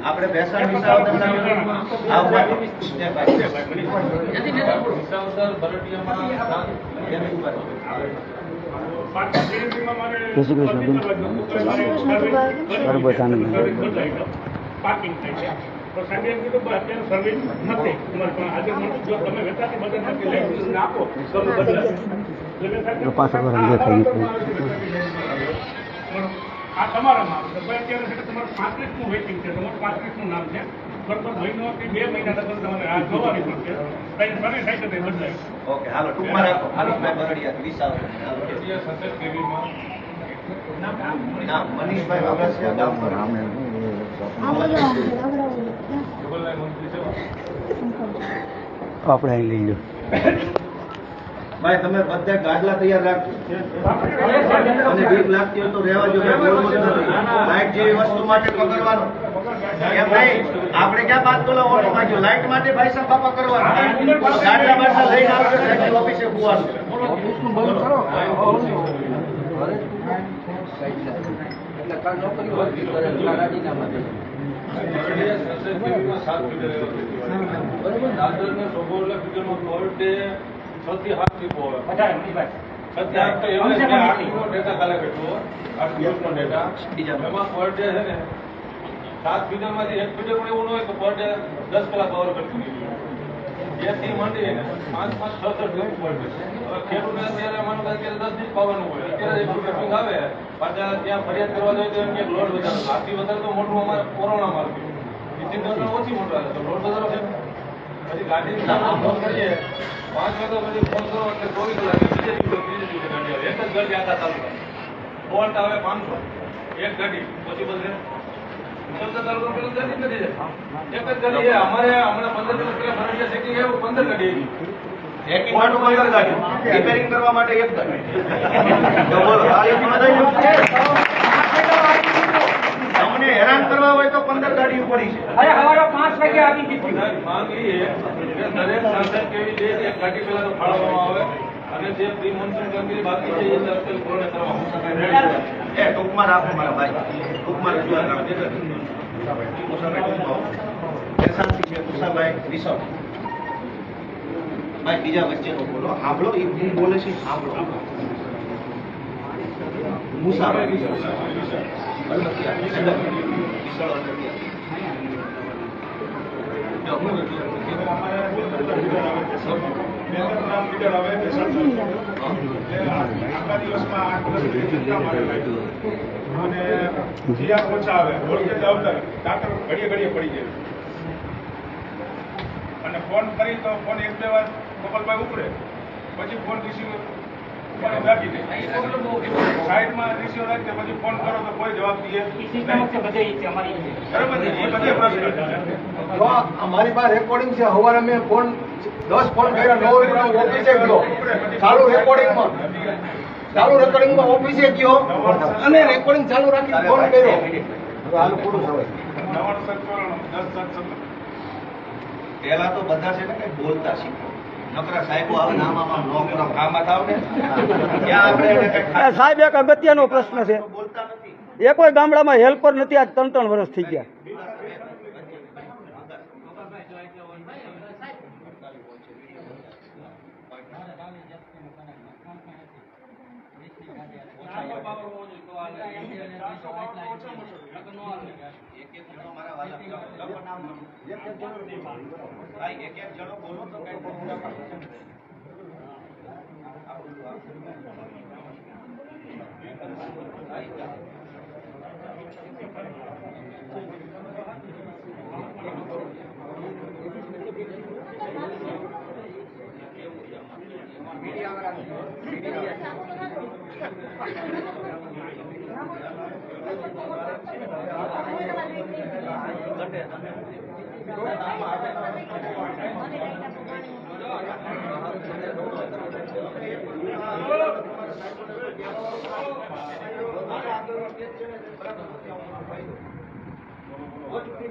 આપણે બેસા વિસાવદર તો સાહેબ એમ કીધું કે અત્યારે સર્વિસ નથી તમારે પણ આજે જો તમે વેચાતી બદલ નથી આપો તો આ તમારામાં અત્યારે તમારું 35નું વેઇટિંગ છે. તમારું 35નું નામ છે. બરોબર મહિનોથી 2 મહિના લગન તમારે આ જોવાની પડશે. કઈ સર્વિસ થાય તો બદલાય. ઓકે હાલો ટૂંકમાં રાખો. હાલો મેં બરડિયા વિસાવદર સતત કેવીમાં ના મનીષભાઈ વાગસિયા ગામ પર આપણે અહીં લઈ લો ભાઈ તમે બધા ગાડલા તૈયાર રાખજો અને બીક લાગતી હોય તો રહેવા જો લાઈટ જેવી વસ્તુ માટે પકડવાનું એમ નહીં. આપણે ક્યાં બાદ બોલા ઓટો માંગ્યો લાઈટ માટે ભાઈ સાહેબ બાપા કરવાનું ગાડલા બાડલા લઈને આવજો સાહેબ ઓફિસે ભૂવાનું સાત ફીડરમાંથી એક ફીડર પણ એવું ન હોય કે પર ડે 10 કલાક કવર કરતી એથી માંડી 5-5-6 જવું પડે. ખેડૂતને અત્યારે માનો કે 10 દિવસ પાવાનું હોય અત્યારે એક આવે પાછા ત્યાં ફરિયાદ કરવા જાય તો એમ કે લોડ વધારો આથી વધારે તો મોટું અમારે કોરોના માર્કેટ ઇન્જિન ઓછી મોટું આવે તો લોડ વધારો છે. પછી ગાડીની ફોન કરીએ 5 વાગે પછી ફોન કરો એટલે 24 કલાક બીજે દિવસે ગાડી આવે. એક જ ગાડી આખા તાલુકા ફોલ્ટ આવે 500 એક ગાડી પછી બધે અમારે હમણાં 15 દિવસ પહેલા ફરજિયાત ચેકિંગ આવ્યું 15 ગાડી ચેકિંગ માટે 15 ગાડી રિપેરિંગ કરવા માટે એક ગાડી બોલો અમને હેરાન કરવા હોય તો 15 ગાડી પડી છે. અરે હવારે 5 વાગે આવી દીધી માંગ એ કે દરેક સાંસદ કેવી છે એક ગાડી પહેલા તો ફાળવવામાં આવે અને જે પ્રી મોન્સૂન કામગીરી બાકી છે એ અત્યારે પૂર્ણ કરવામાં એ ટૂંકમાં રાખો મારા ભાઈ ટૂંકમાં રજૂઆત રાખો ભાઈ બીજા વચ્ચેનો બોલો સાંભળો એ હું બોલે છે સાંભળો મુસાફરી અને જીયા ઓછા આવે વોલ્ટેજ આવતા ડાક્ટર ઘડીએ પડી જાય અને ફોન કરી તો ફોન 1-2 વાર ગોપાલભાઈ ઉપડે પછી ફોન રિસીવ રાખી દે સાઈડમાં રિસીવ રાખી પછી ફોન કરો તો કોઈ જવાબ દે અમારી પાસે રેકોર્ડિંગ છે. સવારે મેં ફોન 10 ફોન કર્યા 9 ઓફિસે ગયો ચાલુ રેકોર્ડિંગમાં ઓફિસે ગયો અને રેકોર્ડિંગ ચાલુ રાખી ફોન કર્યો. હવે હાલ પૂરું થવાય. પેલા તો બધા છે ને કઈ બોલતા શીખો નકરા સાહેબો આવે ને આમાં નોકરા કામમાં થાવ ને ત્યાં આપણે સાહેબ એક અગત્યનો પ્રશ્ન છે. બોલતા નથી. એ કોઈ ગામડામાં હેલ્પર નથી. આજ 3 વર્ષ થઈ ગયા. એક જણો બોલો તો કઈ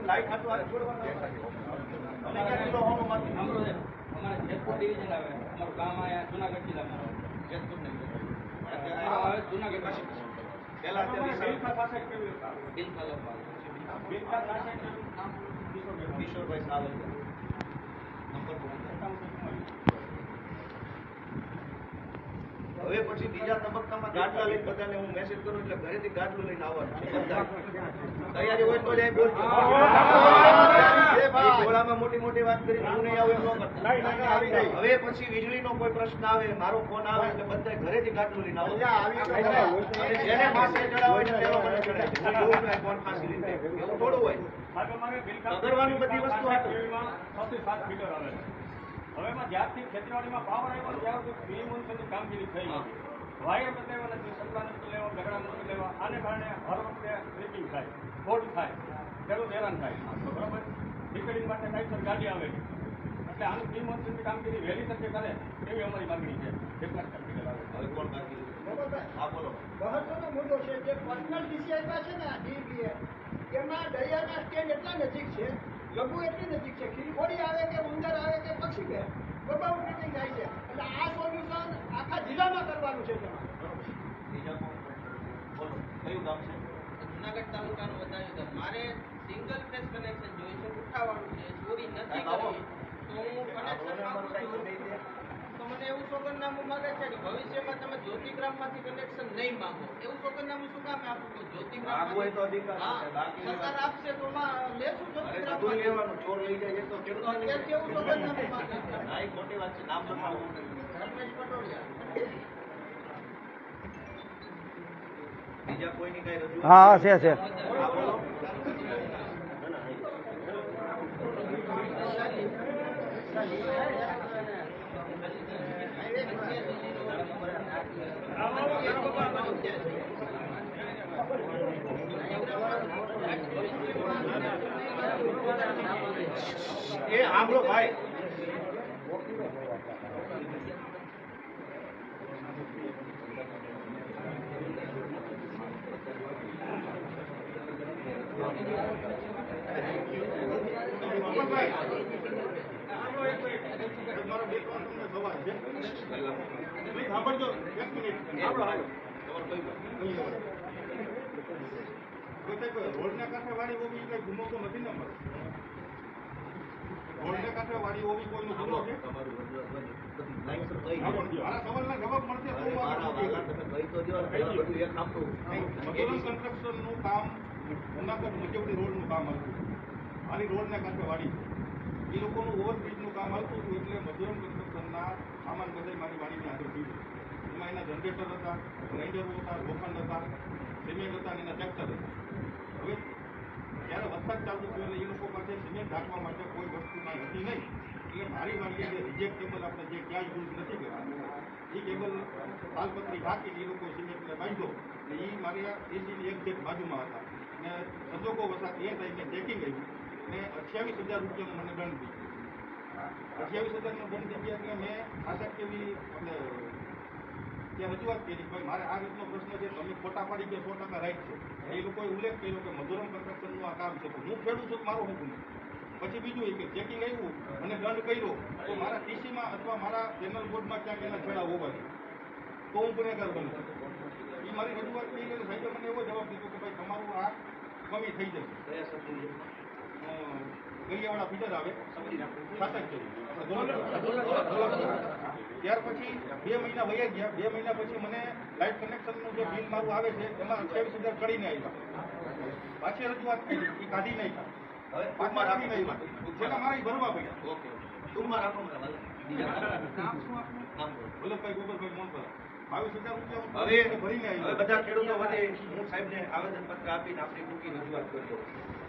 લાઈટ ડિવિઝન આવે અમારું ગામ અહીંયા જુનાગઢ જિલ્લામાં આવે. જેતપુર ને અત્યારે જુનાગઢ પહેલા કિશોરભાઈ સાવલિયા નંબર હવે પછી બીજા તબક્કામાં ગાટલા લઈને બધાને હું મેસેજ કરું એટલે ઘરેથી ગાટલું લઈને આવવાનું છે બધા તૈયારી હોય તો જ અહીં બોલજો ટોળામાં મોટી મોટી વાત કરી હું નહીં આવું એમ ન કરતા હવે પછી વીજળીનો કોઈ પ્રશ્ન આવે મારો ફોન આવે એટલે બધા ઘરેથી ગાટલું લઈને આવો અને જેને પાસે ચડાવ હોય ને તેનો મને ચડાવી દે એવું કાંઈ ફોન ફાંસી લીધે એવું થોડું હોય અગરવાની બધી વસ્તુ આપે સૌથી 7 મીટર આવે છે. હવે જ્યારથી ખેતીવાડીમાં પાવર આવ્યો ત્યારથી પ્રી-મોન્સૂનની કામગીરી થઈ ગઈ. વાયર બદલાવ્યા નથી, સપ્લા નથી લેવા, ગગડા નથી લેવા. આને કારણે હર વખતે સ્લીપિંગ થાય, ફોલ્ટ થાય, ખેડૂત હેરાન થાય. બરોબર, રિપેરિંગ માટે ટાઈમસર ગાડી આવે છે. એટલે આનું પ્રી-મોન્સૂનની કામગીરી વહેલી તકે કરે એવી અમારી માંગણી છે. હવે કોણ બાકી હા બોલો મહત્વનો મુદ્દો છે જે પર્સનલ ડીસીઆઈ છે ને આ DBA એમાં દરિયાના સ્ટેન્ડ એટલા નજીક છે, લઘુ એટલી નજીક છે, ખીલખોડી આવે કે ઉંદર આવે કે પક્ષી બે બબાઉ ટ્રીટિંગ થાય છે. એટલે આ સોલ્યુશન આખા જિલ્લામાં કરવાનું છે તમારે. બીજા કોણ બોલો કયું ગામ છે જુનાગઢ તાલુકાનું વધારે છે. મારે સિંગલ ફેસ કનેક્શન જોઈએ છે, ઉઠાવવાનું છે, ચોરી નથી કરવી. તો હું કનેક્શન માંગુ છું તો મને એવું સોગંદનામું માંગે છે કે ભવિષ્યમાં તમે જ્યોતિગ્રામમાંથી કનેક્શન નહીં માંગો. એવું સોગંદનામું શું કામ આપું કે માંગવું હોય તો અધિકાર હા, છે, બાકી સરકાર આપશે તો લેશું અરે બધું જ્યોતિગ્રામમાંથી. લેવાનું ચોર લઈ જાય તો તો ખેડૂત અત્યારે કેવું સોગંદનામું માંગે છે? ના એ ખોટી વાત છે નામ લખાવવું ધર્મેશ પટોડિયા. બીજા કોઈની કઈ રજૂઆત હા છે હા બોલો એ સાંભળો ભાઈ રોડના કાંઠે વાળી ઓવી કઈ ગુનો તો નથી ને અમારો? રોડના કાંઠે વાળી ઓવી કોઈનો ગુનો છે? તમારું બધી લાઈન પર કહી હા, દો. પણ મારા સવાલના જવાબ મળશે તો અરે હું મારા આપું છું. વાલા તમે કહી તો દો ને, પેલા બધું એક આપતું. મધુરમ કન્સ્ટ્રક્શનનું કામ જુનાગઢ મુજબની રોડનું કામ હતું. મારી રોડના કાંઠે વાડી છે. એ લોકોનું ઓવરબ્રિજનું કામ આવતું હતું એટલે મધુરમ કન્સ્ટ્રક્શનના સામાન બધે મારી વાડીની અંદર પીધું. એમાં એના જનરેટર હતા, ગ્રાઇન્ડરો હતા, લોખંડ હતા, સિમેન્ટ હતા અને એના ટ્રેક્ટર હતા. હવે જ્યારે વરસાદ ચાલુ થયો એટલે એ લોકો પાસે સિમેન્ટ ઢાંકવા માટે કોઈ વસ્તુ કાંઈ હતી નહીં. એટલે મારી વાડીએ જે રિજેક્ટ કેબલ આપણે જે ક્યાંય યુઝ નથી કરતા એ કેબલ તાલપત્રી ઢાંકીને એ લોકો સિમેન્ટને બાંધ્યો અને એ મારી આ એસીની એક્ઝેક્ટ બાજુમાં હતા. અને સંજોગો વસાત એ ટાઈમે ચેકિંગ આવ્યું અને 28,000 રૂપિયાનો મને દંડ દીધો. 28,000નો દંડ થઈ ગયા એટલે મેં આશા કેવી આપણે ત્યાં રજૂઆત કરી ભાઈ મારે આ રીતનો પ્રશ્ન છે, તમે ખોટા પાડી ગયા 100% રાઈટ છે. એ લોકોએ ઉલ્લેખ કર્યો કે મધુરમ કન્સ્ટ્રક્શનનું આ કામ છે, તો હું ખેડૂત છું મારો હું ગુનો. પછી બીજું એ કે ચેકિંગ આવ્યું અને દંડ કર્યો તો મારા ટીસીમાં અથવા મારા પેનલ બોર્ડમાં ક્યાંક એના છેડા હોવા જોઈએ તો હું ગુનેગાર બનું. એ મારી રજૂઆત કરી એટલે સાહેબે મને એવો જવાબ દીધો કે ભાઈ તમારું આ કમી થઈ જશે. કયા શબ્દો? ગલિયાવાળા ફીડર આવે શાસક છે. ત્યાર પછી 2 મહિના વયા ગયા. 2 મહિના પછી મને લાઇટ કનેક્શનનું જે બિલ મારું આવે છે એમાં 28,000 કરીને આવ્યા. પાછી રજૂઆત કરી એ કાઢી નાખ્યા. હવે પાછા કાઢી નાખ્યા. છેલ્લા મારા ભરવા પડ્યા. ઓકે ટૂંકમાં રાખો મારા વાલા. બીજા નામ બોલો. વલ્લભભાઈ ગોબરભાઈ મોનપરા 22,000 રૂપિયા હવે હું ભરીને હવે આવ્યો. બધા ખેડૂતો વચ્ચે હું સાહેબને આવેદનપત્ર આપીને આપણી ટૂંકી રજૂઆત કરજો.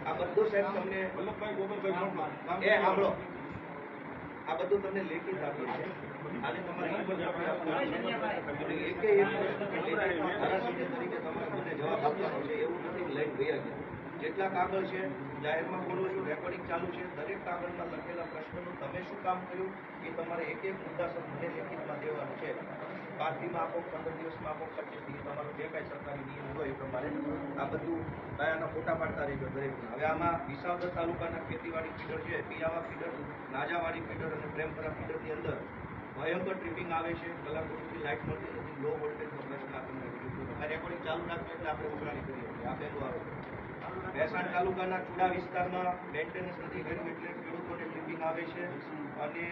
આ બધું સાહેબ તમને વલ્લભભાઈ ગોબરભાઈ મોનપરા એ સાંભળો આ બધું તમને લેખિત આપ્યું છે. આને તમારે ઈ બધું આપણે આપવાનું છે. એટલે એકે એક પ્રશ્ન કે લેખિત ધારાસભ્ય તરીકે તમારે મને જવાબ આપવાનો છે એવું નથી કે લઈને ગયા ગયા. જેટલા કાગળ છે જાહેરમાં બોલું છું, રેકોર્ડિંગ ચાલુ છે, દરેક કાગળમાં લખેલા પ્રશ્નનું તમે શું કામ કર્યું એ તમારે એક એક મુદ્દાસર મને લેખિતમાં દેવાનું છે. 5 દીમાં આપો, 15 દિવસમાં આપો, 25 દિવસ, તમારો જે કાંઈ સરકારી નિયમ હોય એ પ્રમાણે આ બધું આના ફોટા પાડતા રહેજો દરેક. હવે આમાં વિસાવદર તાલુકાના ખેતીવાડી ફીડર છે, પિયાવા ફીડર, નાજાવાડી ફીડર અને પ્રેમપરા ફીડરની અંદર ભયંકર ટ્રીપિંગ આવે છે. કલાકોથી લાઇટ મળતી નથી, લો વોલ્ટેજનો પ્રશ્ન આપણને રજૂ થયો. રેકોર્ડિંગ ચાલુ રાખજો એટલે આપણે ઉઘરાણી કરીએ છીએ. આ પહેલું આવે. ભેસાણ તાલુકાના ચુડા વિસ્તારમાં મેન્ટેનન્સ નથી કર્યું એટલે ખેડૂતોને ટ્રીપિંગ આવે છે અને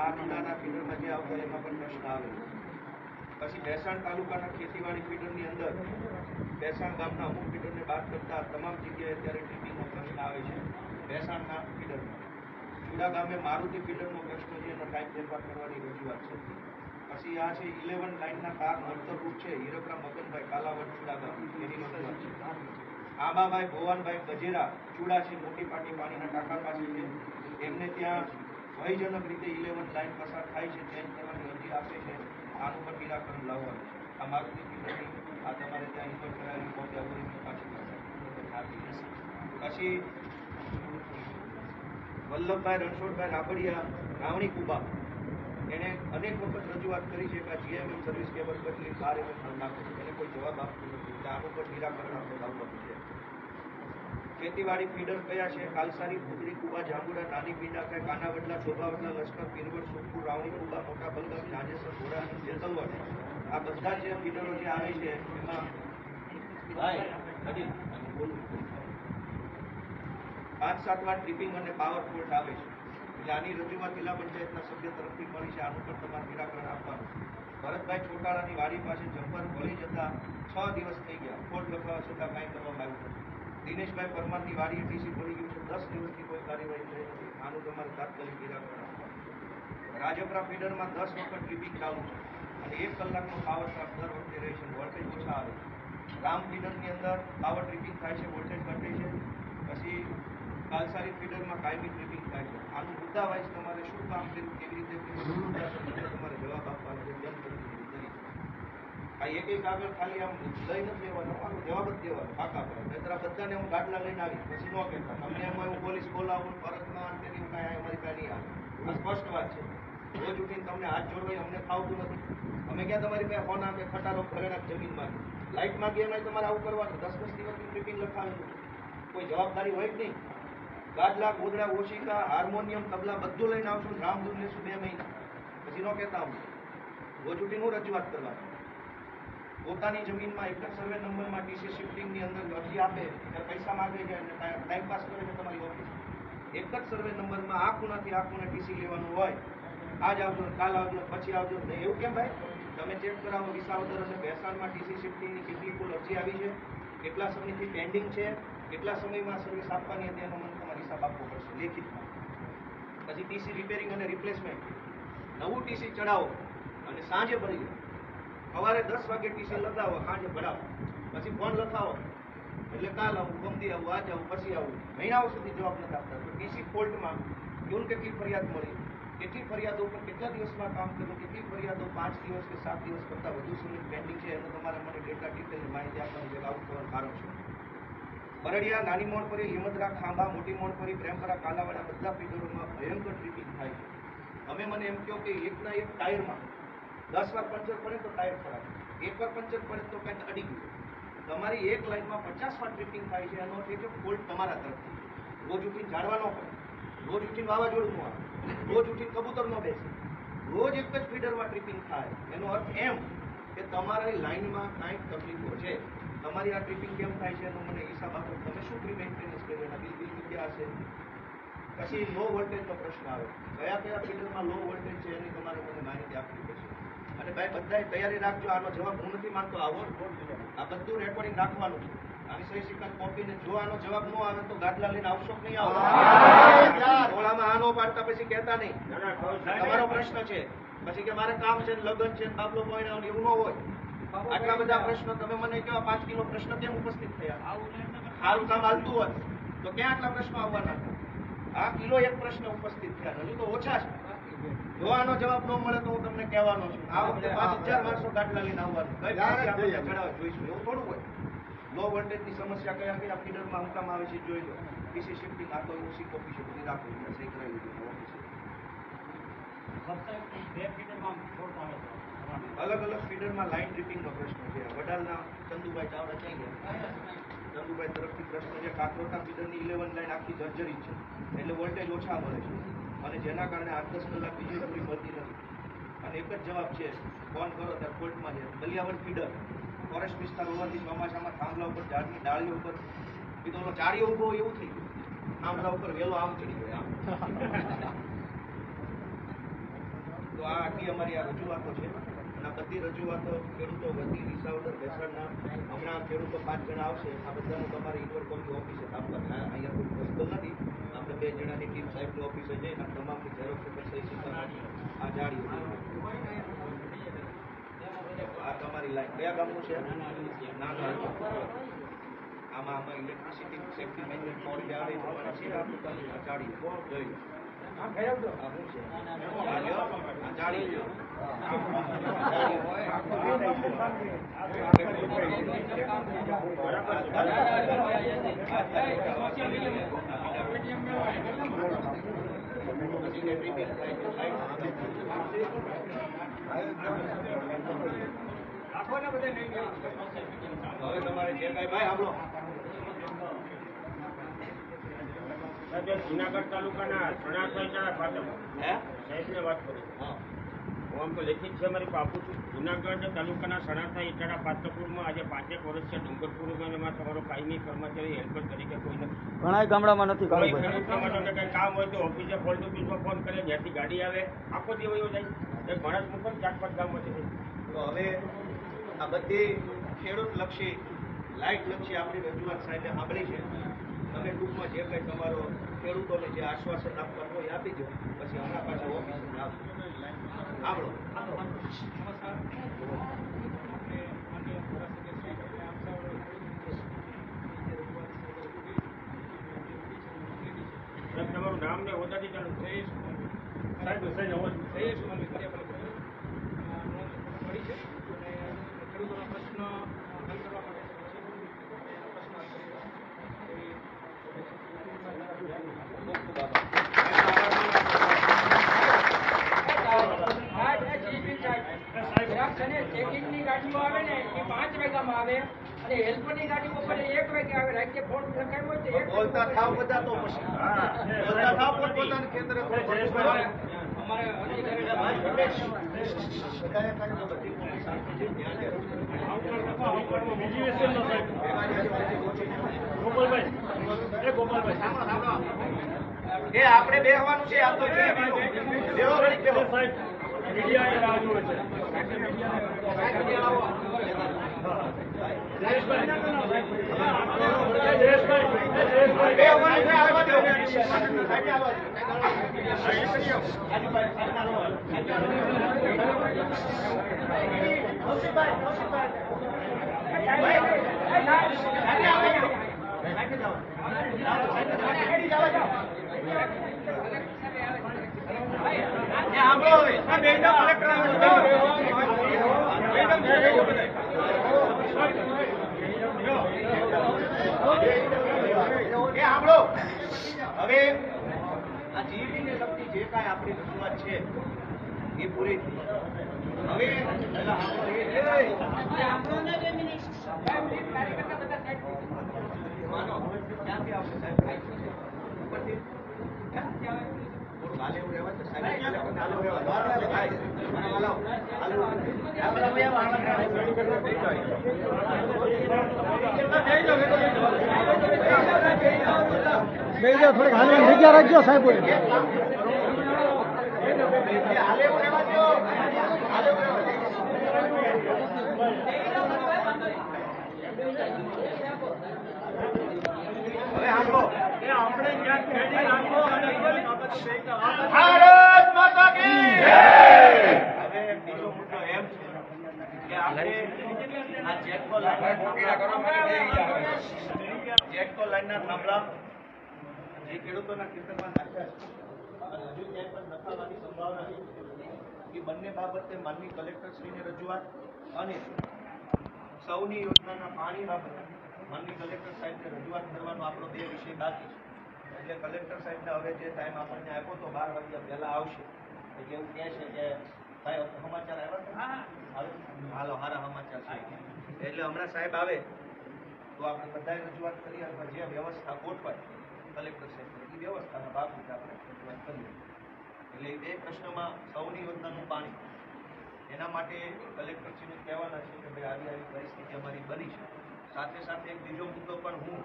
આ ચુડાના ફીડરમાં જે આવતા એમાં પણ પ્રશ્ન આવે છે. પછી ભેસાણ તાલુકાના ખેતીવાડી ફીડરની અંદર ભેસાણ ગામના અમુક ફીડરને બાદ કરતા તમામ જગ્યાએ અત્યારે ટ્રીપિંગનો પ્રશ્ન આવે છે. ભેસાણના ફીડરમાં ચુડા ગામે મારુતિ ફીડરનો પ્રશ્ન છે, એનો ટાઈમ ફેરફાર કરવાની રજૂઆત છે. પછી આ છે 11 લાઇનના તાર નડતર રૂપ છે, હીરકરા મગનભાઈ કાલાવડ ચુડા ગામ, એની રજૂઆત છે. આંબાભાઈ ભોવાનભાઈ ગજેરા ચુડા છે, મોટી પાટી પાણીના ટાંકા પાસે છે, એમને ત્યાં ભયજનક રીતે 11 લાઇન પસાર થાય છે, ચેન્જ કરવાની અરજી આપે છે. આનું પણ નિરાકરણ લાવવાનું. આ મારુતિ ફીડરની આ તમારે ત્યાં ઇન્સ્ટોલ કરાયેલી પોતે અવરીને પાછી આપી જશે. પછી વલ્લભભાઈ રણછોડભાઈ રાબડિયા રાવણી કુબા, એણે અનેક વખત રજૂઆત કરી છે કે આ GMM સર્વિસ કેબલ બદલી 12 mm નાખો, એને કોઈ જવાબ આપતું નથી. આનું પણ નિરાકરણ આપણે લાવવાનું છે. ખેતીવાડી ફીડર કયા છે? કાલસારી, ભૂતળી, કુબા, જાંબુડા, નાની પીંડા, કાનાવડલા, શોભાવડલા, લશ્કર, પીરવડ, સુખપુર, રાવણી કુબા, મોટા બલગામ, નાજેસર, ઘોડા અને જેતલવડ, આ બધા જે ફીડરો જે આવે છે એમાં 5-7 વાર ટ્રીપિંગ અને પાવર ફોલ્ટ આવે છે. એટલે આની રજૂઆત જિલ્લા પંચાયતના સભ્ય તરફથી મળી છે. આનું પણ તમારે નિરાકરણ આપવાનું. ભરતભાઈ ચોટાળાની વાડી પાસે જમ્પર વળી જતા 6 દિવસ થઈ ગયા, ફોલ્ટ લખાવા છતાં કાંઈ કરવામાં આવ્યું નથી. દિનેશભાઈ પરમારની વાડીએ ટીસી પડી ગયું છે, 10 દિવસથી કોઈ કાર્યવાહી થઈ નથી. આનું તમારે તાત્કાલિક નિરાકરણ આપવાનું. રાજપરા ફીડરમાં 10 વખત ટ્રીપિંગ ચાલુ છે અને 1 કલાકનો પાવર ટ્રાપ દર વખતે રહે છે, વોલ્ટેજ ઓછા આવે છે. રામ ફીડરની અંદર પાવર ટ્રીપિંગ થાય છે, વોલ્ટેજ ઘટે છે. પછી કાલસારી ફીડરમાં કાયમી ટ્રીપિંગ થાય છે. આનું મુદ્દા વાઇઝ તમારે શું કામ કર્યું, કેવી રીતે કર્યું, તમારે જવાબ આપવાનો છે. જનપ્રતિનિધિ આ એક આગળ ખાલી આમ લઈ નથી લેવાનો, આનો જવાબ જ દેવાનો પાકા પર. નહીતર બધાને હું ગાડલા લઈને આવી પછી ન કહેતા તમને એમાં હું પોલીસ બોલાવું, પરતમાં તેની કાંઈ અમારી કાંઈ નહીં આવે. આ સ્પષ્ટ વાત છે. રોજ ઉઠીને તમને હાથ જોડવા અમને ફાવતું નથી. અમે ક્યાં તમારી પાસે ફોન આપે ખટારો ઘરેણા જમીન માંગે, લાઇટ માંગી, એમાં તમારે આવું કરવાનું. 10 દિવસની ટ્રીપિંગ લખાવેલું, કોઈ જવાબદારી હોય જ નહીં. ગાદલા, ગોદડા, ઓશિકા, હાર્મોનિયમ, તબલા બધું લઈને આવશું, રામધૂન લેશું 2 મહિના પછી ન કહેતા અમને. રોજ ઉઠીને હું રજૂઆત કરવાની. પોતાની જમીનમાં એક જ સર્વે નંબરમાં ટીસી શિફ્ટિંગની અંદર અરજી આપે ત્યારે પૈસા માગે છે અને ટાઈમ પાસ કરે છે તમારી ઓફિસ. એક જ સર્વે નંબરમાં આ ખૂણાથી આ ખૂણે ટીસી લેવાનું હોય, આજ આવજો, કાલ આવજો, પછી આવજો. એવું કેમ ભાઈ? તમે ચેક કરાવો વિસાવદર અને ભેસાણમાં ટીસી શિફ્ટિંગની કેટલી કુલ અરજી આવી છે, કેટલા સમયથી પેન્ડિંગ છે, કેટલા સમયમાં સર્વિસ આપવાની હતી, એનો મને તમારે હિસાબ આપવો પડશે લેખિતમાં. પછી ટીસી રિપેરિંગ અને રિપ્લેસમેન્ટ, નવું ટીસી ચડાવો અને સાંજે ભરી જાઓ. સવારે 10 વાગે ટીસી લગાવો, સાંજે ભરાવો, પછી ફોન લખાવો એટલે કાલ આવું, ગમતી આવું, આજ આવું, પછી આવું. મહિનાઓ સુધી જવાબ નથી આપતા. તો ટીસી ફોલ્ટમાં કેવું કેટલી ફરિયાદ મળી, કેટલી ફરિયાદો પર કેટલા દિવસમાં કામ કર્યું, કેટલી ફરિયાદો 5 દિવસ કે 7 દિવસ કરતાં વધુ સમય પેન્ડિંગ છે, એનો તમારે મને ડેટા ડિટેલની માહિતી આપવાની છે. આવું થવાનું કારણ છે. બરડિયા, નાની મોણપરી, લીમદરા, ખાંભા, મોટી મોણપરી, પ્રેમપરા, કાલાવાડા બધા ફીડરોમાં ભયંકર ટ્રીપિંગ થાય છે. અમે મને એમ કહો કે એકના એક ટાયરમાં 10 વાર પંચર પડે તો ટાયર ખરાબ, 1 વાર પંચર પડે તો કંઈક અડી ગયું. તમારી એક લાઇનમાં 50 વાર ટ્રીપિંગ થાય છે. એનો અર્થ એ કે ફોલ્ટ તમારા તરફથી. રોજ ઉઠીને ઝાડવા ન પડે, રોજ ઉઠીને વાવાઝોડું ન આવે, રોજ ઉઠીને કબૂતર ન બેસે, રોજ એક જ ફીડરમાં ટ્રીપિંગ થાય. એનો અર્થ એમ કે તમારી લાઇનમાં કાંઈક તકલીફો છે. તમારી આ ટ્રીપિંગ કેમ થાય છે એનો મને હિસાબ આપો. તમે શું પ્રી મેન્ટેનન્સ કર્યું, એના બિલ ક્યાં હશે. પછી લો વોલ્ટેજનો પ્રશ્ન આવે, કયા કયા ફીડરમાં લો વોલ્ટેજ છે એની તમારે મને માહિતી આપવી પડશે. અને ભાઈ બધાએ તૈયારી રાખજો. આનો જવાબ હું નથી માંગતો, આવો આ બધું રેકોર્ડિંગ રાખવાનું છે. આની સહી સિક્કા કોપીને જો આનો જવાબ ન આવે તો ગાદલા લઈને આવશો કે નહીં આવો? ટોળામાં આનો પાડતા પછી કહેતા નહીં. તમારો પ્રશ્ન છે પછી કે મારે કામ છે, લગ્ન છે, બાબલો પોઈન્ટ એવું ન હોય. આટલા બધા પ્રશ્નો તમે મને કહો, 5 કિલો પ્રશ્ન કેમ ઉપસ્થિત થયા? સારું કામ હાલતું હોત તો ક્યાં આટલા પ્રશ્નો આવવાના હતા? આ કિલો 1 પ્રશ્ન ઉપસ્થિત થયા, હજુ તો ઓછા છે. જો આનો જવાબ ન મળે તો હું તમને કહેવાનો છું, આ વખતે 5000 માણસો ગાંઠલા લઈને આવવાનું. કઈ ચડાવવા જોઈશું એવું થોડું હોય. લો વોલ્ટેજની સમસ્યા કયા કયા ફીડરમાં મૂકવામાં આવે છે જોઈ લો. પીસી શિફ્ટિંગ આ તો ઓછી કોપી છે બધી રાખો એટલે સહી કરાવી દીધું ઓફિસે. અલગ અલગ ફીડરમાં લાઇન ડ્રીપિંગનો પ્રશ્ન છે. વડાલના ચંદુભાઈ ચાવડા ક્યાં ગયા? ચંદુભાઈ તરફથી પ્રશ્ન છે કાકરોટા ફીડરની 11 લાઇન આખી જર્જરિત છે એટલે વોલ્ટેજ ઓછા મળે છે અને જેના કારણે 8-10 કલાક વીજળી પૂરી મળતી નથી. અને એક જ જવાબ છે ફોન કરો ત્યારે કોર્ટમાં છે. બલિયાવડ ફીડર ફોરેસ્ટ વિસ્તાર હોવાથી ચોમાસામાં થાંભલા ઉપર ઝાડની ડાળીઓ ઉપર બીજો ચાળીઓ ઉભો હોય એવું થઈ ગયું. થાંભલા ઉપર વેલો આમ ચડી ગયો આમ. તો આ આટલી અમારી આ રજૂઆતો છે. અને આ બધી રજૂઆતો ખેડૂતો વતી વિસાવદર ભેસાણના હમણાં ખેડૂતો 5 જણા આવશે. આ બધાનું તમારે ઇન્વર કોમી ઓફિસે આપવા અહીંયા કોઈ પોસિબલ નથી. આપણે 2 જણાની ટીમ સાહેબની ઓફિસે જઈને તમામની ઝેરોક્ષ ઉપર સહી સ્વીકારવાની આ જાળી આ તમારી લાઈન કયા ગામનું છે? નાના આમાં ઇલેક્ટ્રિસિટી સેફ્ટી મેનેજમેન્ટ બોર્ડ આવે છે આપણે જાળી જોઈ લો. આ શું છે? આ લ્યો આ જાળી લ્યો. હવે તમારે જે કાંઈ ભાઈ સાંભળો. જુનાગઢ તાલુકાના સણાસા ફાટક સાહેબને વાત કરું. હું આમ તો લેખિત છે મારી આપું છું. જુનાગઢ તાલુકાના સણાસા ઇટાડા પાત્રપુરમાં આજે 5 વર્ષથી ડુંગરપુરમાં તમારો કાયમી કર્મચારી હેલ્પર તરીકે કોઈ નથી. ઘણા ગામડામાં નથી કોઈ કાળુભાઈ. ખેડૂતો માટે કંઈ કામ હોય તો ઓફિસે ફોલ્ટ ઓફિસમાં ફોન કરે, જ્યાંથી ગાડી આવે આખો દિવસ એવો જાય. એક માણસ મૂકો 4-5 ગામમાંથી. તો હવે આ બધી ખેડૂત લક્ષી લાઇટ લક્ષી આપણી રજૂઆત સાહેબે સાંભળી છે. તમે ટૂંકમાં જે કંઈ તમારો ખેડૂતોને જે આશ્વાસન આપવાનું હોય આપી દો. પછી હમણાં પાછા ઓફિસે સાંભળો. તમારું નામ ને હોદાથી ચાલુ ખેડૂતોના પ્રશ્ન હલ કરવા માટે ચેકિંગની ગાડીઓ આવે ને એ 5 વાગ્યામાં આવે અને હેલ્પરની ગાડી બપોરે 1 વાગે આવે. રાતે ફોન લખાયો હોય તો બોલતા થાવ બધા તો પછી બોલતા થાવ પોતપોતાના કેન્દ્રે અમારે એ આપણે બેહવાનું છે. આ તો બેહો ઘડી બેહો. હવે આ જીવીને લગતી જે કાંઈ આપણી રજૂઆત છે એ પૂરી થઈ. હવે માનો ક્યાંથી આવશે સાહેબ? ઉપરથી થોડું હાલે એવું રહેવા છે સાહેબ. હાલે થોડીક હાલવાની જગ્યા રાખજો સાહેબ. ભારત માતા કી જય. હવે બીજો મુદ્દો એમ છે કે આપણે આ જેટકો લાઈનના થાંભલા જે ખેડૂતોના ખેતરમાં નાખ્યા છે અને હજુ ક્યાંય પણ નખાવાની સંભાવના છે. એ બંને બાબતે માનનીય કલેક્ટરશ્રીને રજૂઆત અને સૌની યોજનાના પાણી બાબતે માનનીય કલેક્ટર સાહેબને રજૂઆત કરવાનો આપણો 2 વિષય બાકી છે. એટલે કલેક્ટર સાહેબને હવે જે ટાઈમ આપણને આપ્યો તો 12 વાગ્યા પહેલા આવશે. એટલે એવું કહે છે કે સાહેબ સમાચાર આવ્યા છે? હાલો, સારા સમાચાર છે. એટલે હમણાં સાહેબ આવે તો આપણે બધાએ રજૂઆત કરીએ અથવા જે વ્યવસ્થા ગોઠવાય કલેક્ટર સાહેબ એ વ્યવસ્થાના ભાગરૂપે આપણે રજૂઆત કરીએ. એટલે એ 2 પ્રશ્નમાં સૌની યોજનાનું પાણી એના માટે કલેક્ટરશ્રીને કહેવાના છે કે ભાઈ આવી પરિસ્થિતિ અમારી બની છે. સાથે સાથે એક બીજો મુદ્દો પણ હું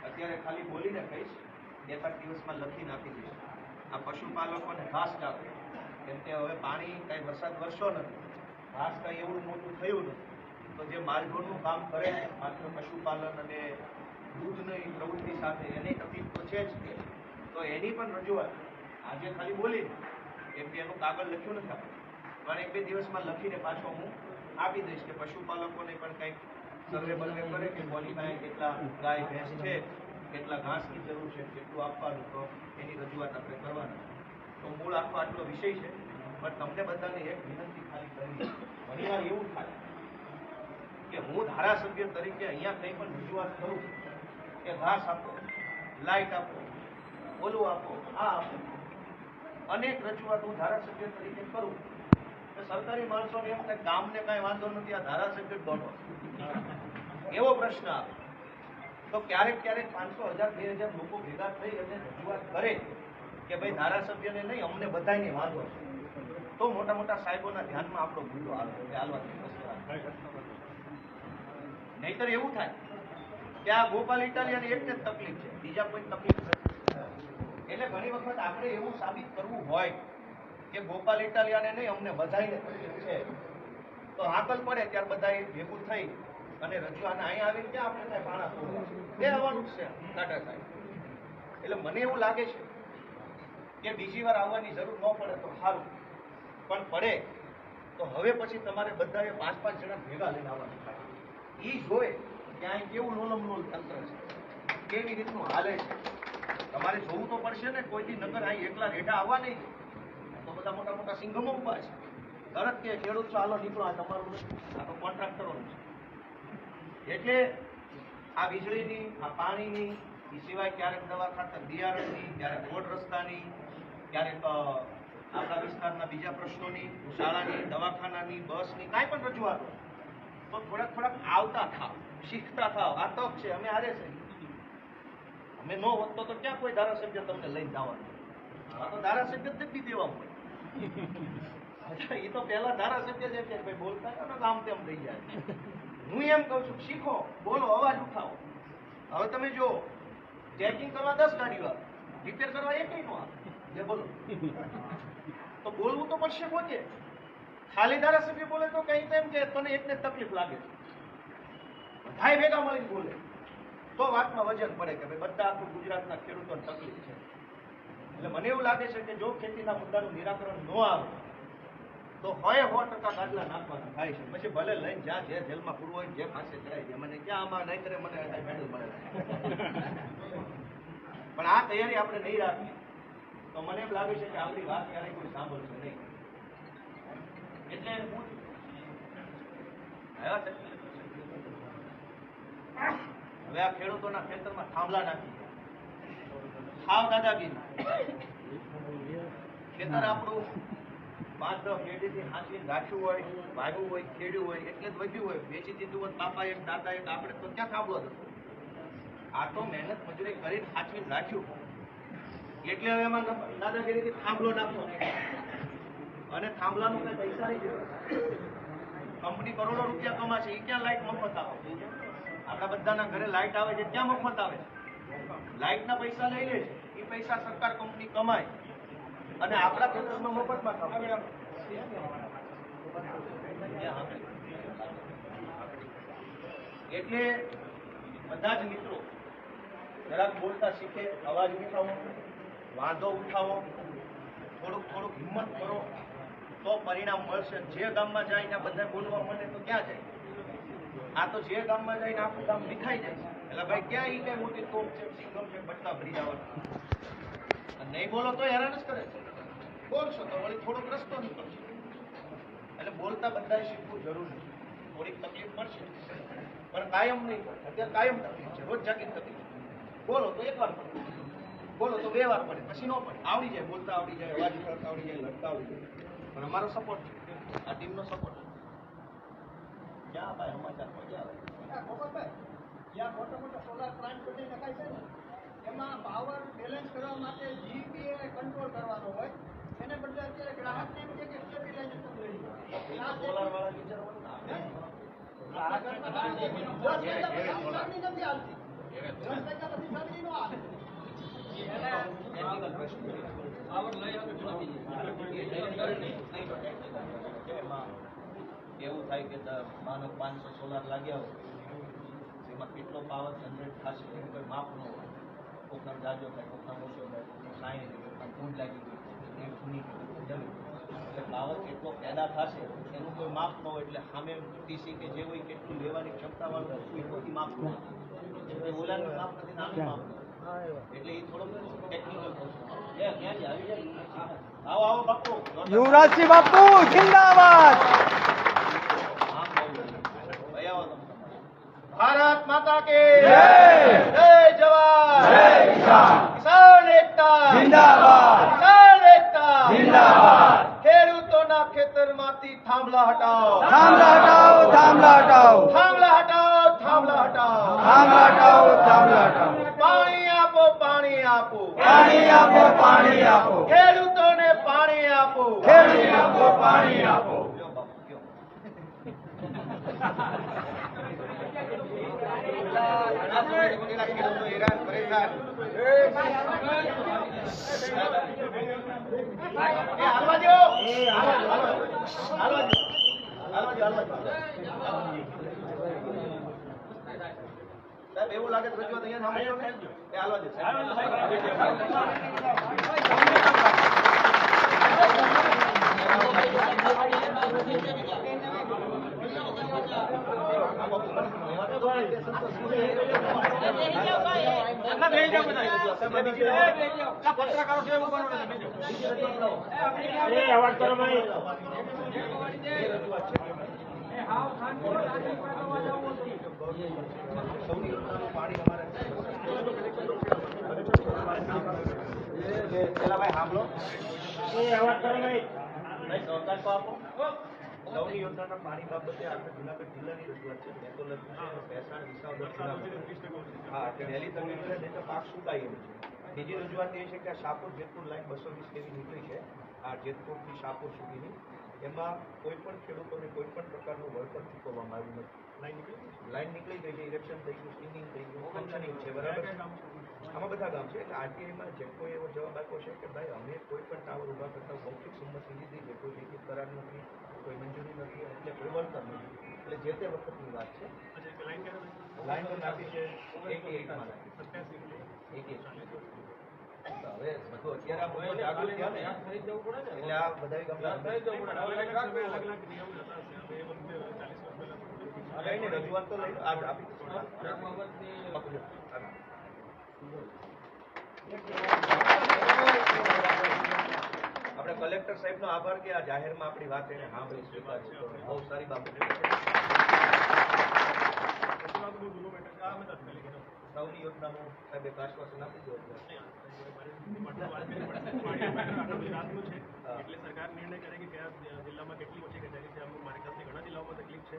અત્યારે ખાલી બોલીને કહીશ, 2-4 દિવસમાં લખીને આપી દઈશ. આ પશુપાલકોને ઘાસચારો, કેમ કે હવે પાણી કાંઈ વરસાદ વરસ્યો નથી, ઘાસ કાંઈ એવું મોટું થયું નથી, તો જે માલઢોરનું કામ કરે છે માત્ર પશુપાલન અને દૂધની પ્રવૃત્તિ સાથે એની તકલીફ તો છે જ. તો એની પણ રજૂઆત આજે ખાલી બોલીને, કેમ કે એનું કાગળ લખ્યું નથી આપણે, પણ 1-2 દિવસમાં લખીને પાછો હું આપી દઈશ કે પશુપાલકોને પણ કંઈક સર્વે બર્વે કરે કે કોની પાસે કેટલા ગાય ભેંસ છે, કેટલા ઘાસની જરૂર છે, કેટલું આપવાનું, તો એની રજૂઆત આપણે કરવાના. તો મૂળ આખો આટલો વિષય છે. પણ તમને બધાને એક વિનંતી ખાલી કરવી, ઘણીવાર એવું થાય કે હું ધારાસભ્ય તરીકે અહીંયા કંઈ પણ રજૂઆત કરું કે ઘાસ આપો, લાઇટ આપો, ઓલું આપો, આ આપો, અનેક રજૂઆત હું ધારાસભ્ય તરીકે કરું. સરકારી માણસોને એમ થાય ગામને કાંઈ વાંધો નથી, આ ધારાસભ્ય દોડો એવો પ્રશ્ન આવે. તો ક્યારેક 500, 1000, 2000 લોકો ભેગા થઈ અને રજૂઆત કરે કે ભાઈ ધારાસભ્યને નહીં અમને બધાને વાંધો છે, તો મોટા મોટા સાહેબોના ધ્યાનમાં આપણો મુદ્દો આવે કે હાલવા. નહીતર એવું થાય કે આ ગોપાલ ઇટાલિયાની એકને જ તકલીફ છે, બીજા કોઈ તકલીફ નથી. એટલે ઘણી વખત આપણે એવું સાબિત કરવું હોય કે ગોપાલ ઇટાલિયાને નહીં અમને બધાને તકલીફ છે, તો હાકલ પડે ત્યારે બધા ભેગું થઈ અને રજૂઆત અહીંયા આવીને ક્યાં આપણે કાંઈ પાણા પૂરવા બે આવવાનું છે ટાટા સાહેબ. એટલે મને એવું લાગે છે કે બીજી વાર આવવાની જરૂર ન પડે તો સારું, પણ પડે તો હવે પછી તમારે બધાએ 5-5 જણા ભેગા લઈને આવવાનું થાય. એ જોઈ કે અહીં કેવું લોલમલોલ તંત્ર છે, કેવી રીતનું હાલે છે, તમારે જોવું તો પડશે ને. કોઈથી નગર અહીં એકલા રેઢા આવવા નહીં, તો બધા મોટા મોટા સિંગમો ઉભા છે. તરત કે ખેડૂત છો હાલો નીકળો, આ તમારું નથી, આ તો કોન્ટ્રાક્ટરોનું છે. એટલે આ વીજળીની, આ પાણીની, એ સિવાય ક્યારેક દવા ખાતર બિયારણની, ક્યારેક રોડ રસ્તાની, ક્યારેક આપણા વિસ્તારના બીજા પ્રશ્નોની, શાળાની, દવાખાનાની, બસની કાંઈ પણ રજૂઆત તો થોડાક આવતા થાવ, શીખતા થાવ. આ તક છે, અમે હારે છે. અમે ન વધતો તો ક્યાં કોઈ ધારાસભ્ય તમને લઈને જવાનું? આ તો ધારાસભ્ય જ દેવા હોય. એ તો પહેલા ધારાસભ્ય જ કે ભાઈ બોલતા હતા ને આમ તેમ થઈ જાય. હું એમ કહું છું શીખો, બોલો, અવાજ ઉઠાવો. હવે તમે જો ચેકિંગ કરવા 10 ગાડીઓ આવે, રિપેર કરવા એકય નો આવે, જે બોલો તો બોલવું તો પડશે પોતે. ખાલી ધારાસભ્ય બોલે તો કઈ તેમ કે તને એકને તકલીફ લાગે છે, બધાય ભેગા મળીને બોલે તો વાતમાં વજન પડે કે ભાઈ બધા આખું ગુજરાતના ખેડૂતોને તકલીફ છે. એટલે મને એવું લાગે છે કે જો ખેતીના મુદ્દાનું નિરાકરણ ન આવે તો 100% ગાદલા નાખવાના થાય છે. પછી ભલે લઈને જ્યાં જે જેલમાં પૂરવું હોય જે પાસે ચડાઈ જાય, મને ક્યાં આમાં નહીં કરે, મને મેડલ મળે. પણ આ તૈયારી આપણે નહીં રાખીએ તો મને એમ લાગે છે કે આપણી વાત ક્યારેય કોઈ સાંભળશે નહીં. એટલે હું હવે આ ખેડૂતોના ખેતરમાં થાંભલા નાખી સાવ દાદાગીરી. ખેતર આપણું 5-10 પેઢીથી હાંચવીને રાખ્યું હોય, ભાગ્યું હોય, ખેડ્યું હોય, એટલે જ વધ્યું હોય. વેચી દીધું હોય બાપા એક, દાદા એક, આપણે તો ક્યાં થાંભલો હતો? આ તો મહેનત મજૂરી કરીને હાંચવીને રાખ્યું. એટલે હવે એમાં દાદાગીરીથી થાંભલો નાખો અને થાંભલાનું કઈ પૈસા નહીં દેવા. કંપની કરોડો રૂપિયા કમાશે, એ ક્યાં લાઇટ મફત આવે? આપણા બધાના ઘરે લાઇટ આવે છે, ક્યાં મફત આવે? લાઇટના પૈસા લઈ લે છે, એ પૈસા સરકાર કંપની કમાય અને આપણા ખેતરમાં મફતમાં ખાવ. એટલે બધા જ મિત્રો જરાક બોલતા શીખે, અવાજ ઉઠાવો, વાંધો ઉઠાવો, થોડુંક હિંમત કરો તો પરિણામ મળશે. જે ગામમાં જાય ત્યાં બધા બોલવા મળે તો ક્યાં જાય? આ તો જે ગામમાં જઈને આખું ગામ વિખાઈ જાય છે. એટલે ભાઈ ક્યાં ઈ કઈ મોટી તોપ છે, સિંગમ છે, બટલા ભરી જવાના. નહીં બોલો તો હેરાન જ કરે છે, બોલશો તો વળી થોડોક રસ્તો નીકળશે. એટલે બોલતા બધાએ શીખવું જરૂરી છે. થોડીક તકલીફ મળશે પણ કાયમ નહીં પડે. અત્યારે કાયમ તકલીફ છે, રોજ જાગીને તકલીફ. બોલો તો એક વાર પડે, બોલો તો 2 વાર પડે, પછી ન પડે. આવડી જાય, બોલતા આવડી જાય, અવાજ કરતા આવડી જાય, લડતા આવડી જાય. પણ અમારો સપોર્ટ છે, આ ટીમનો સપોર્ટ છે. ક્યાં ભાઈ સમાચાર પહોંચ્યા આવે? ગોપાલભાઈ, જ્યાં મોટા મોટા સોલાર પ્લાન્ટ બની નખાય છે ને એમાં પાવર બેલેન્સ કરવા માટે જીબીએ કંટ્રોલ કરવાનો હોય, એને બદલે અત્યારે ગ્રાહકને એમ છે કે સ્ટેબિલાઇઝર તમે લઈ લો. સોલાર વાળા વિચારવાનું ને આપણે. 10 વાગ્યા પછી સરણી નથી હાલતી. 10 વાગ્યા પછી સરણી ન હાલે. એમાં એવું થાય કે માનો 500 સોલાર લાગ્યા હોય, એમાં કેટલો પાવર જનરેટ થશે એનું કોઈ માપ ન હોય. કોકના જાજો થાય, કોકના ઓછો થાય, કોકના 60, કોકના ફૂડ લાગી ગયું, એક જૂની જમીન, એટલે પાવર કેટલો પેદા થશે એનું કોઈ માપ ન હોય. એટલે સામે ટીસી કે જે હોય કેટલું લેવાની ક્ષમતા વાળું વસ્તુ એમાંથી માપ ન હોય. એટલે ઓલાનું માપ નથી, નાનું માપ નથી. એટલે એ થોડોક ટેકનિકલ પ્રોસેસ. ક્યાં આવી જાય? આવો આવો બાપુ. યુવરાજસિંહ બાપુ જિંદાબાદ. ભારત માતા કે જય. જય જવાન, જય કિસાન. કિસાન એકતા જિંદાબાદ. કિસાન એકતા જિંદાબાદ. ખેડૂતોના ખેતરમાંથી થાંભલા હટાવો, થાંભલા હટાવો, થાંભલા હટાવો, થાંભલા હટાવો, થાંભલા હટાવો. થાંભલા હટાવો, થાંભલા હટાવો. પાણી આપો, પાણી આપો, પાણી આપો, પાણી આપો, ખેડૂતોને પાણી આપો. ખેડૂત આપો, પાણી આપો. લ્યો બાપુ, લ્યો. ખેડૂતો હેરાન પરેશાન. હાલવા દો, હાલવા દો, હાલવા દો, હાલવા દો. સાહેબ એવું લાગે તો રજૂઆત અહીંયા સાંભળ્યો ને? એ હાલવા દે સાહેબ. અવાજ કરો ભાઈ. પેલા ભાઈ સાંભળો, અવાજ કરો ભાઈ. ભાઈ સહકાર તો આપો. સૌની યોજનાના પાણી બાબતે આપણે જુનાગઢ જિલ્લાની રજૂઆત છે. મેં તો લખ્યું છે ભેસાણ, વિસાવદર, જુનાગઢ. હા, એટલે વહેલી તકે નહીં તો પાક સુકાય એમ છે. બીજી રજૂઆત એ છે કે આ શાહપુર જેતપુર લાઈન 220 કેવી નીકળી છે, આ જેતપુરથી શાહપુર સુધીની, એમાં કોઈ પણ ખેડૂતોને કોઈ પણ પ્રકારનું વળતર ચૂકવવામાં આવ્યું નથી. લાઈન નીકળી ગઈ છે, ઇરેક્શન થઈ ગયું, સ્ટિંગિંગ થઈ ગયું, ફંક્શનિંગ છે, બરાબર. આમાં બધા ગામ છે. એટલે આરટીઆઈમાં જે કોઈ એવો જવાબ આપ્યો છે કે ભાઈ અમે કોઈ પણ ટાવર ઊભા કરતા મૌખિક સંમતિ લીધી છે, કોઈ લેખિત કરાર નથી, કોઈ મંજૂરી નથી, એટલે કોઈ વળતર નથી. એટલે જે તે વખતની વાત છે. લાઈન તો નાખી છે 88માં નાખી છે. 88. હવે બધું અત્યારે આ બધું જાગૃત થયા ને, એટલે આ બધા ગામના રજૂઆત તો લઈ આજ આપી. આપણે કલેક્ટર સાહેબનો આભાર કે આ જાહેરમાં આપણી વાત એને સાંભળી સ્વીકારી. બહુ સારી બાબત છે. સૌની યોજનાનું સાહેબે આશ્વાસન આપી દો. એટલે સરકાર નિર્ણય કરે કે કયા જિલ્લામાં કેટલી ઓછી કચેરી છે. અમુક મારી ખ્યાલથી ઘણા જિલ્લાઓમાં તકલીફ છે.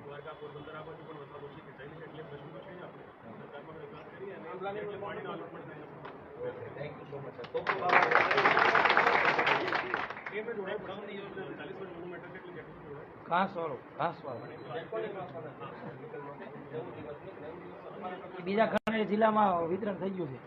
દ્વારકા, પોરબંદર આ બાજુ પણ વસવાટ ઓછી કચેરી છે. એટલે પ્રશ્ન તો છે જ આપણે સરકારમાં રજૂઆત કરી અને એટલે પાણીનો અલોટમેન્ટ થઈ જશે. Okay, thank you so much. ઘાસ વાળો, ઘાસ વાળો. બીજા ઘણા જિલ્લામાં વિતરણ થઈ ગયું છે.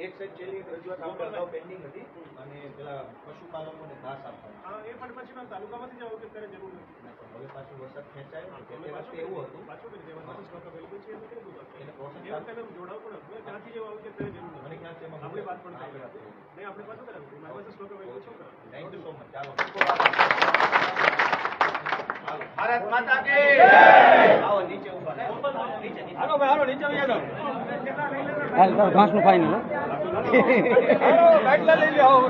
એક સાઈડ છેલ્લી એક રજૂઆત આપણે અગાઉ પેન્ડિંગ હતી અને પેલા પશુપાલકોને ઘાસ આપવાનું. એ પણ પછી તાલુકામાંથી જ આવું કે અત્યારે જરૂર નથી. હવે પાછું વરસાદ ખેંચાયો ને તે વખતે એવું હતું પાછું કરી દેવાનું સ્ટોક અવેલેબલ છે એટલે કરી દઉં. એને પ્રોસેસ એ વખતે જોડાવ પણ હતું ત્યાંથી જેવું આવ્યું કે અત્યારે જરૂર મને ખ્યાલ છે એમાં આપણી વાત પણ થઈ નહીં આપણે પાછું કરાવ્યું મારી પાસે સ્ટોક અવેલેબલ છે. Thank you so much. ચાલો ભારત માતા કી આવો નીચે ઉભા રહો. હાલો ભાઈ હાલો નીચે આવી જાઓ ઘાસ નું ફાઈનલ લઈ લે આવો